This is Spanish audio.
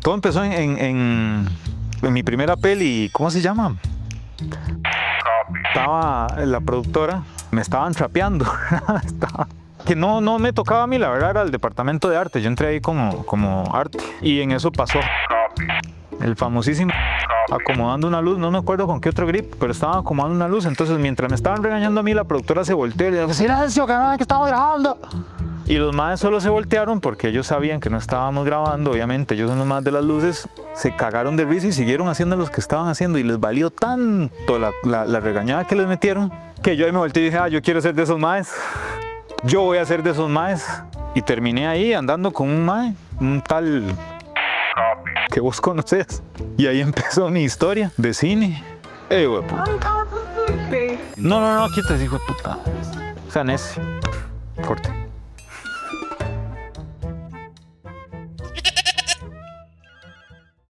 Todo empezó en mi primera peli, ¿cómo se llama? Estaba la productora, me estaban trapeando. Que no me tocaba a mí, la verdad era el departamento de arte. Yo entré ahí como arte y en eso pasó el famosísimo acomodando una luz, no me acuerdo con qué otro grip, pero estaba acomodando una luz. Entonces mientras me estaban regañando a mí, la productora se volteó y le dijo: silencio, que estamos grabando. Y los maes solo se voltearon porque ellos sabían que no estábamos grabando, obviamente. Ellos son los más de las luces, se cagaron de risa y siguieron haciendo lo que estaban haciendo. Y les valió tanto la regañada que les metieron, que yo ahí me volteé y dije: yo quiero ser de esos maes. Yo voy a ser de esos maes. Y terminé ahí andando con un mae, un tal que vos conocés. Y ahí empezó mi historia de cine. Güey, puta. No, quítate, hijo de puta. O sea, necio. Corte.